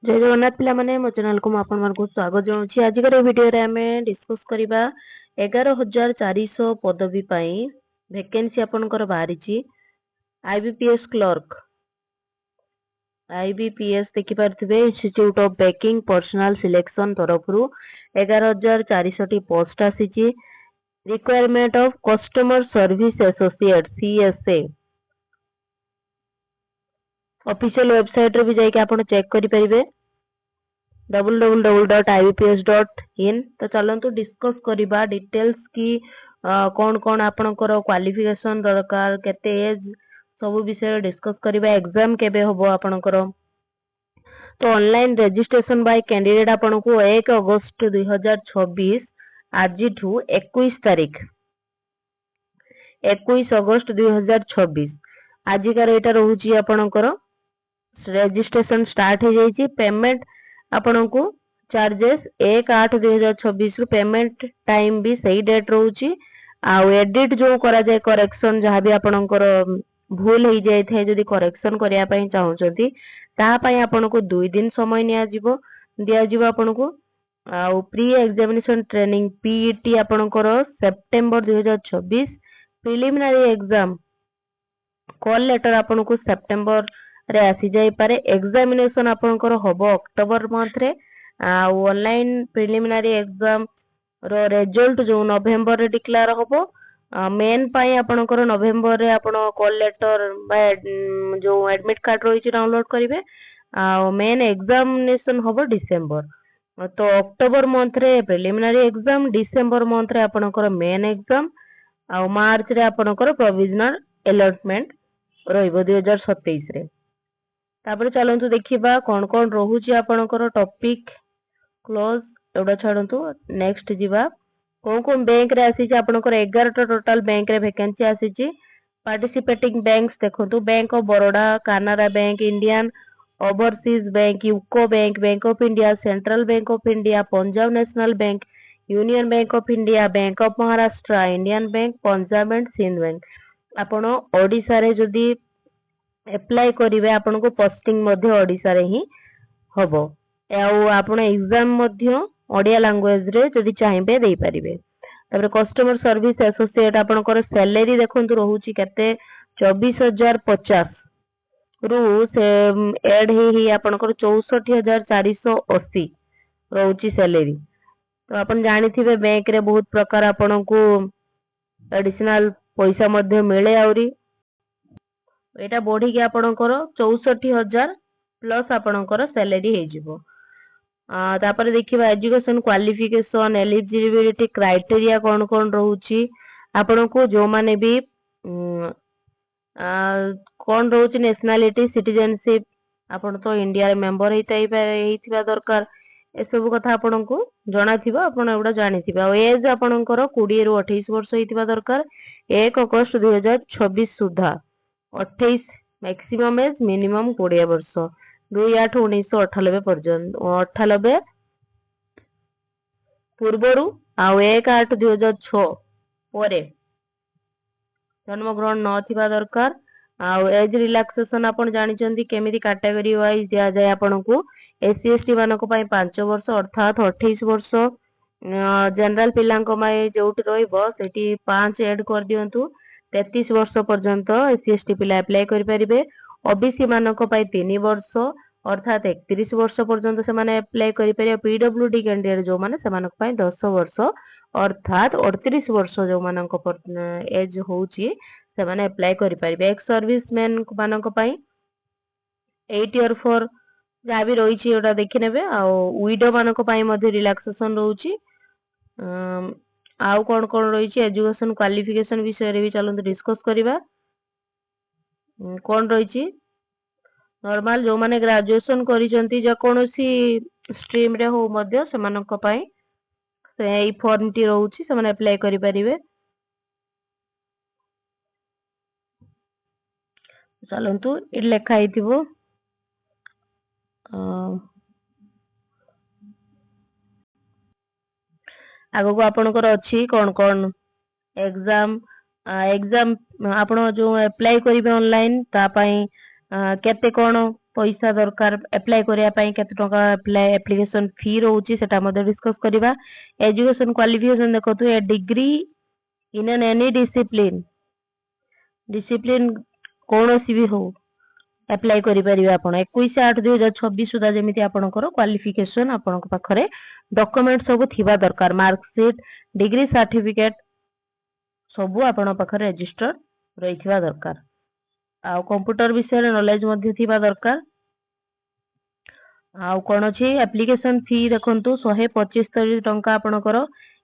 जय जगन्नाथ पिला माने मो चैनल को आपण मानकु स्वागत जणाउछि। आजिकर ए वीडियो रे हमें डिस्कस करबा 11400 पदवी पई वैकेंसी आपनकर बाहरिछि। आईबीपीएस क्लर्क आईबीपीएस देखि पारथिबे institute of banking personnel selection तरफरु 11400 टी पोस्ट आसीछि। Requirement of customer service associate CSA official website रे भी जाके आपण चेक करि परिबे www.ibps.in। तो चलंतु डिस्कस करिबा डिटेल्स की कौन कौन आपनकर क्वालिफिकेशन दरकार केते एज सब विषय डिस्कस करिबा। एग्जाम केबे होबो आपनकर तो ऑनलाइन रजिस्ट्रेशन बाय कैंडिडेट आपनको 1 अगस्त 2026 आजिठू 21 तारीख 21 अगस्त 2026 आजिकार एटा रहूची आपनकर रजिस्ट्रेशन स्टार्ट हो जाइए। पेमेंट आपनको चार्जेस 1/8/2026 रु पेमेंट टाइम भी सही डेट रोची। आउ एडिट जो करा जाए करेक्शन जहाँ भी आपनकर भूल हो जाए थे जदि करेक्शन करिया पई चाहउछंती ता पई आपनको 2 दिन समय दिया जिवो आपनको। आउ प्री एग्जामिनेशन ट्रेनिंग पीईटी आपनकर September 2026 preliminary exam call letter आपनको सेप्टेम्बर रे आसी जाई पारे। एग्जामिनेशन आपनकर होबो अक्टोबर मंथ रे। ऑनलाइन प्रिलिमिनरी एग्जाम रो रिजल्ट जो नवंबर रे डिक्लेयर होबो। मेन पाई आपनकर नवंबर रे आपण कॉल लेटर बाय जो एडमिट कार्ड रोइछि डाउनलोड करिवे। मेन एग्जामिनेशन होबो डिसेंबर। तो अक्टोबर मंथ रे प्रिलिमिनरी एग्जाम, डिसेंबर मंथ रे आपनकर मेन एग्जाम, आ मार्च रे आपनकर प्रोविजनल अलॉटमेंट रहइबो 2027 रे। तापर चलंतु देखिबा कोन कोन रहूची आपनकर टॉपिक क्लोज एडा छाडंतु। नेक्स्ट जीवा कोन बैंक रे आसी जे आपनकर 11 टा टोटल बैंक रे वैकेंसी आसी जे। पार्टिसिपेटिंग बैंक्स देखंतु bank of Baroda, Canara bank, Indian overseas bank, UCO bank, bank of India, central bank of India, Punjab national bank, union bank of India, bank of Maharashtra, Indian bank, Punjab and Sindh bank. आपण ओडिसा रे जदी apply करिवे आपनको posting मध्ये ओडिसा रे ही हबो। एउ आपण एग्जाम मध्ये ओडिया लैंग्वेज रे जदी चाहेबे देई परिबे। तबरे कस्टमर सर्विस एसोसिएट आपनकर सैलरी देखंतु रहूची केते 24050 रु से एड ही आपनकर 64480 रहूची सैलरी। तो आपण जानिथिबे बैंक रे बहुत प्रकार आपनको एडिशनल पैसा मध्ये मिले। आउरी एटा बढ़ी के आपनकर 64000 प्लस आपनकर सैलरी हे जिवो। तापर देखिबा एजुकेशन क्वालिफिकेशन एलिजिबिलिटी क्राइटेरिया कोन कोन रहूची आपनको जो माने भी कोन रहूची नेशनलिटी सिटीजनशिप आपण तो इंडिया मेंबर हेइथिबा दरकार। ए सब कथा आपनको जणा थिबा आपण एवडा जानि थिबा। एज आपनकर 20 रु 28 वर्ष हेइथिबा दरकार। 1 अगस्त 2026 सुधा 28 मैक्सिमम एज मिनिमम 20 वर्ष 2/8/1998 पर्यंत 98 पूर्वरु आउ 1/8/2006 परे जन्म ग्रहण न थिबा दरकार। आउ एज रिलैक्सेशन आपण जानि चंदी केमिति कैटेगरी वाइज दिया जाय आपनको। एससी एसटी मानको पई 5 वर्ष अर्थात 28 वर्ष। जनरल पिलांको माय जोटी रहइबो सेठी 5 ऐड कर दियंतु 33 वर्ष पर्यंत एससी एसटी पिला अप्लाई करि परिबे। ओबीसी मानको पई 3 वर्ष अर्थात 31 वर्ष पर्यंत से माने अप्लाई करि परिबे। पीडब्ल्यूडी कैंडिडेट जो माने से मानको पई 10 वर्ष अर्थात 38 वर्ष जो मानको एज होउची से माने अप्लाई करि परिबे। एक्स सर्विसमैन मानको पई 8 ईयर फॉर जा भी रहिछि ओटा देखि नेबे। आ विडो मानको पई मध्ये रिलैक्सेशन रहउची। आउ कोन कोन रहिछि एजुकेशन क्वालिफिकेशन विषय रे भी चलंत डिस्कस करिबा। कोन रहिछि नॉर्मल जो माने ग्रेजुएशन करिसंती जे कोनोसी स्ट्रीम रे हो मध्ये से मानको पई से ई फॉर्म टी रहउची से माने अप्लाई करि परिबे। चलंतु इ लेखा हिथिबो आगो को आपनकर अछि कोन कोन एग्जाम एग्जाम आपण जो अप्लाई करिवे ऑनलाइन ता पई केते कोन पैसा दरकार अप्लाई करिया पई केते टका अप्लाई एप्लीकेशन फी रहउची सेटा मध्ये डिस्कस करिवा। एजुकेशन क्वालिफिकेशन देखतो a degree in an any discipline कौन सी भी हो अप्लाई करि परिबे आपण 21/8/2026 सुधा जेमिति आपनकर क्वालिफिकेशन आपण पाखरे डॉक्यूमेंट सब थिबा दरकार मार्कशीट डिग्री सर्टिफिकेट सब आपण पाखरे रजिस्टर रहिथिबा दरकार। आ कंप्यूटर विषय रे नॉलेज मध्ये थिबा दरकार। आ कोन अछि एप्लीकेशन फी देखंतु 125 टंका आपनकर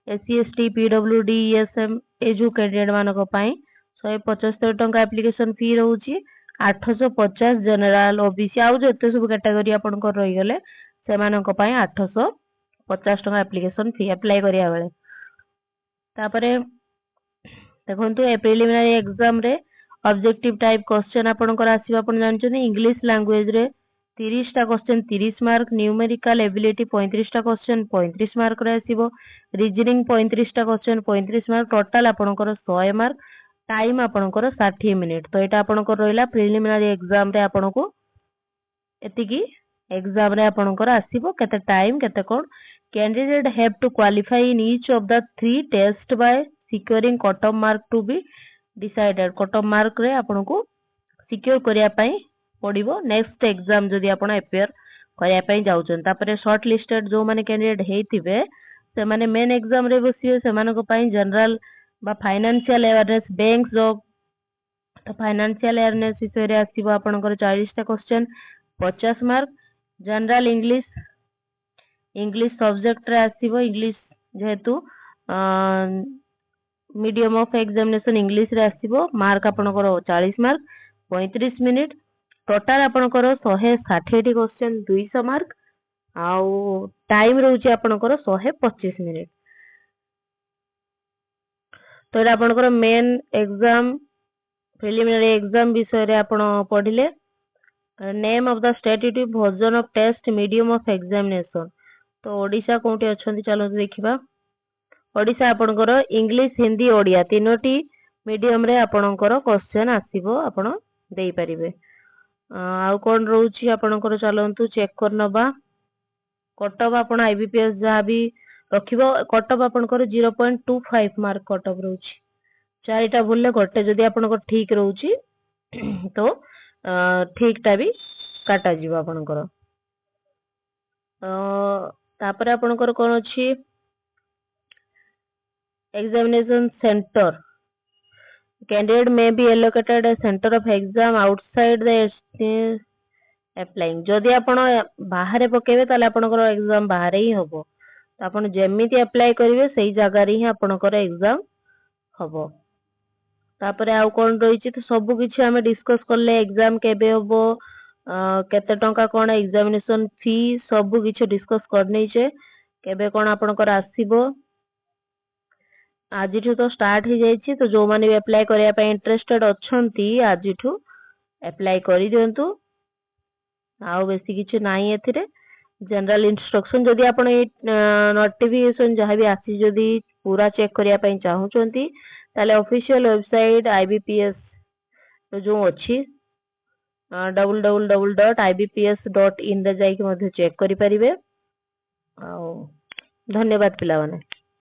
SC ST PWD ESM एजु candidate मानक पई 175 टंका एप्लीकेशन फी रहउची। 850 जनरल ओबीसी आउ जते सब कैटेगरी आपनकर रहि गेले से मानक पई 850 टंका एप्लीकेशन फी अप्लाई करिया बेले। तापरे देखंतु ए प्रिलिमिनरी एग्जाम रे ऑब्जेक्टिव टाइप क्वेश्चन आपनकर आसीबा आपण जानछन इंग्लिश लैंग्वेज रे 30 टा क्वेश्चन 30 मार्क न्यूमेरिकल एबिलिटी 35 टा क्वेश्चन 35 मार्क रे आसीबो रीजनिंग 35 टा क्वेश्चन 35 मार्क टोटल आपनकर 100 मार्क टाइम आपनकर 60 मिनिट। तो एटा आपनकर रहिला प्रिलिमिनरी एग्जाम रे आपनको एतिकी एग्जाम रे आपनकर आसीबो केते टाइम केते कोन candidate have to qualify in each of the 3 test by securing cut off mark to be decided. Cut off mark रे आपनको सिक्योर करिया पई पड़िबो नेक्स्ट एग्जाम जदि आपण अपेयर करिया पई जाउछन। तापरे शॉर्ट लिस्टेड जो माने कैंडिडेट हेतिबे से माने मेन एग्जाम रे बसियो से मानको पई जनरल बा फाइनेंशियल अवेयरनेस बैंक जॉब तो फाइनेंशियल अवेयरनेस विषय रे आसीबो आपनकर 40 टा question 50 mark. General English subject रे आसीबो इंग्लिश जेहेतु मीडियम ऑफ एग्जामिनेशन इंग्लिश रे आसीबो मार्क आपनकर 40 मार्क 35 मिनिट टोटल आपनकर 160 टी क्वेश्चन 200 मार्क आउ टाइम रहउची आपनकर 125 मिनिट। तो एटा आपनकर मेन एग्जाम प्रिलिमिनरी एग्जाम विषय रे आपण पढिले। Name of the statutory version of test medium of examination तो ओडिशा कोठी अछंती चलो देखिबा। ओडिशा आपनकर इंग्लिश हिंदी ओडिया तीनोटी मीडियम रे आपनकर क्वेश्चन आसीबो आपण देई परिबे। आउ कोन रहउची आपनकर चलंतु चेक कर नबा। कटअप आपण आईबीपीएस जहा भी रखिबो कटअप आपनकर 0.25 मार्क कटअप रहउची। चारिटा भूलले गोटे जदि आपनकर ठीक रहउची तो ठीक टा भी काटा जीवा आपनकर। तापर आपनकर कोन अछि examination center candidate may be allocated a center of exam outside the applying जदि आपण बाहर पकेबे ताले आपनकर एग्जाम बाहर ही होबो तो आपण जेमिति अप्लाई करिवे सही जगह रे ही आपनकर एग्जाम होबो। तापरे आउ कोन रहिछि तो सब किछि हमें डिस्कस करले एग्जाम केबे होबो केते टंका कोन एग्जामिनेशन फी सब किछि डिस्कस करनै छे केबे कोन आपनकर आसीबो। आजिठू तो स्टार्ट ही जाइछि तो जो माने भी अप्लाई करिया पे इंटरेस्टेड अछंती आजिठू अप्लाई करि दियंतु। आउ बेसी किछि नाही एथिरे जनरल इंस्ट्रक्शन जदि आपण नोटिफिकेशन जहां भी आसी जदि पूरा चेक करिया पे चाहूचंती ताले ऑफिशियल वेबसाइट आईबीपीएस जो अछि www.ibps.in रे जाई के मध्ये चेक करि परिबे। आ धन्यवाद पिला माने।